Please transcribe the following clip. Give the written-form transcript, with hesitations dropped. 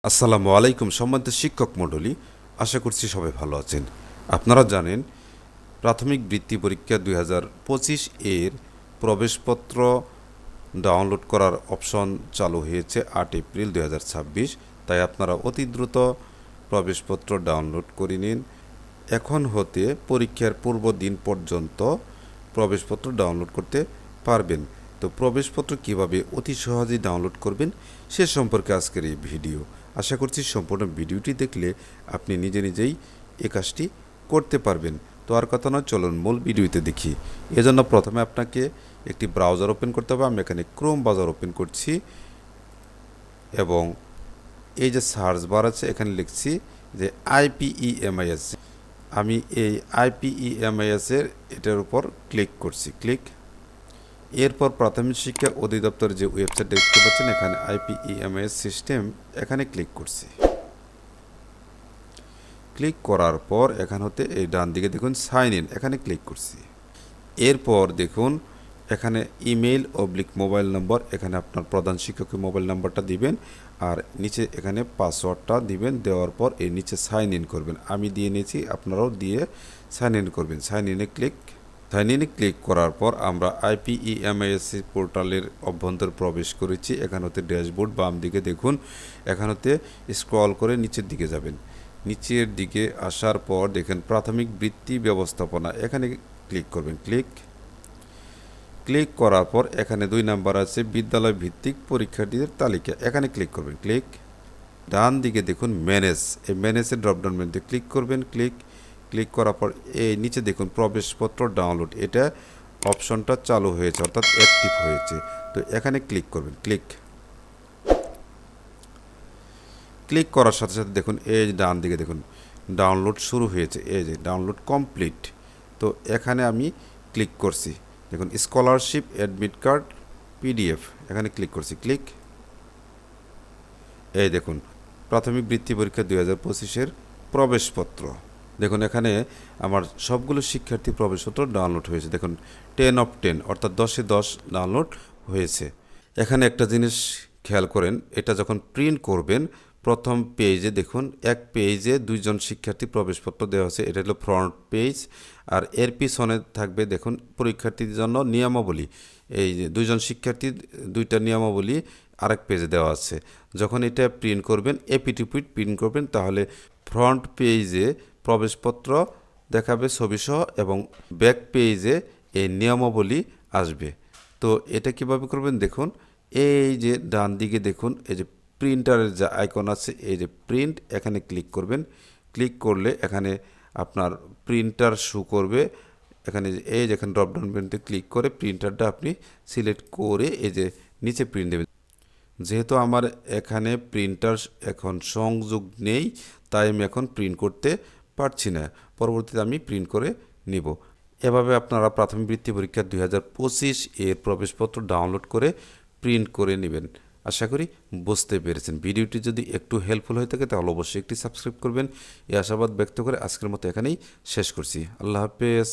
আসসালামু আলাইকুম সম্মানিত শিক্ষক মণ্ডলী, আশা করছি সবাই ভালো আছেন। আপনারা জানেন প্রাথমিক বৃত্তি পরীক্ষা 2025 এর প্রবেশপত্র ডাউনলোড করার অপশন চালু হয়েছে 8 এপ্রিল 2026। তাই আপনারা অতি দ্রুত প্রবেশপত্র ডাউনলোড করে নিন। এখন হতে পরীক্ষার পূর্ব দিন পর্যন্ত প্রবেশপত্র ডাউনলোড করতে পারবেন। তো প্রবেশপত্র কিভাবে অতি সহজেই ডাউনলোড করবেন সে সম্পর্কে আজকের এই ভিডিও। আশা করছি সম্পূর্ণ ভিডিওটি দেখলে আপনি নিজে নিজেই এ কাজটি করতে পারবেন। তো আর কথা নয়, চলুন মূল ভিডিওতে দেখি। এজন্য প্রথমে আপনাকে একটি ব্রাউজার ওপেন করতে হবে। আমি এখানে ক্রোম ব্রাউজার ওপেন করছি এবং এই যে সার্চ বার আছে এখানে লিখছি যে IPEMIS। আমি এই IPEMIS এর এটার উপর ক্লিক করছি, এরপর প্রাথমিক শিক্ষা অধিদপ্তর যে ওয়েবসাইট দেখতে পাচ্ছেন এখানে IPEMIS সিস্টেম, এখানে ক্লিক করছি। ক্লিক করার পর এখান হতে এই ডান দিকে দেখুন সাইন ইন, এখানে ক্লিক করছি। এরপর দেখুন এখানে ইমেইল মোবাইল নম্বর, এখানে আপনার প্রধান শিক্ষকের মোবাইল নাম্বারটা দিবেন আর নিচে এখানে পাসওয়ার্ডটা দিবেন। দেওয়ার পর এর নিচে সাইন ইন করবেন। আমি দিয়ে নিয়েছি, আপনারাও দিয়ে সাইন ইন করবেন। সাইন ইনে ক্লিক করার পর আমরা IPEMIS পোর্টালের অভ্যন্তরে প্রবেশ করেছি। এখান হতে ড্যাশবোর্ড বাম দিকে দেখুন, এখান হতে স্ক্রল করে নিচের দিকে যাবেন। নিচের দিকে আসার পর দেখেন প্রাথমিক বৃত্তি ব্যবস্থাপনা, এখানে ক্লিক করবেন। ক্লিক করার পর এখানে 2 নাম্বার আছে বিদ্যালয় ভিত্তিক পরীক্ষার্থীদের তালিকা, এখানে ক্লিক করবেন। ডান দিকে দেখুন ম্যানেজ, এই ম্যানেজের ড্রপডাউন মেনুতে ক্লিক করবেন। ক্লিক করার পর এই নিচে দেখুন প্রবেশপত্র ডাউনলোড, এটা অপশনটা চালু হয়েছে অর্থাৎ অ্যাক্টিভ হয়েছে। তো এখানে ক্লিক করবেন। ক্লিক করার সাথে সাথে দেখুন এই ডান দিকে দেখুন ডাউনলোড শুরু হয়েছে, এই যে ডাউনলোড কমপ্লিট। তো এখানে আমি ক্লিক করছি, দেখুন স্কলারশিপ অ্যাডমিট কার্ড PDF, এখানে ক্লিক করছি। এই দেখুন প্রাথমিক বৃত্তি পরীক্ষা 2025-এর প্রবেশপত্র। দেখুন এখানে আমার সবগুলো শিক্ষার্থী প্রবেশপত্র ডাউনলোড হয়েছে। দেখুন 10 of 10 অর্থাৎ 10-এ 10 ডাউনলোড হয়েছে। এখানে একটা জিনিস খেয়াল করেন, এটা যখন প্রিন্ট করবেন প্রথম পেজে দেখুন এক পেজে 2 জন শিক্ষার্থী প্রবেশপত্র দেওয়া হয়েছে, এটা হলো ফ্রন্ট পেজ। আর এর পিছনে থাকবে দেখুন পরীক্ষার্থীদের জন্য নিয়মাবলী, এই যে 2 জন শিক্ষার্থীর 2টা নিয়মাবলী আরেক পেজে দেওয়া আছে। যখন এটা প্রিন্ট করবেন এপিটুপিট প্রিন্ট করবেন তাহলে ফ্রন্ট পেজে প্রবেশপত্র দেখাবে ছবিসহ এবং ব্যাক পেজে এই নিয়মাবলী আসবে। তো এটা কিভাবে করবেন দেখুন, এই যে ডান দিকে দেখুন এই যে প্রিন্টারের যে আইকন আছে এই যে প্রিন্ট, এখানে ক্লিক করবেন। ক্লিক করলে এখানে আপনার প্রিন্টার শো করবে। এখানে এই যে এখানে ড্রপডাউন মেনুতে ক্লিক করে প্রিন্টারটা আপনি সিলেক্ট করে এই যে নিচে প্রিন্ট দেবেন। যেহেতু আমার এখানে প্রিন্টার এখন সংযোগ নেই তাই আমি এখন প্রিন্ট করতে পারছি না, পরবর্তীতে আমি প্রিন্ট করে নিব। এভাবে আপনারা প্রাথমিক বৃত্তি পরীক্ষা 2025 এর প্রবেশপত্র ডাউনলোড করে প্রিন্ট করে নেবেন। আশা করি বুঝতে পেরেছেন। ভিডিওটি যদি একটু হেল্পফুল হয়ে থাকে তাহলে অবশ্যই একটি সাবস্ক্রাইব করবেন। এই আশাবাদ ব্যক্ত করে আজকের মতো এখানেই শেষ করছি। আল্লাহ হাফেজ।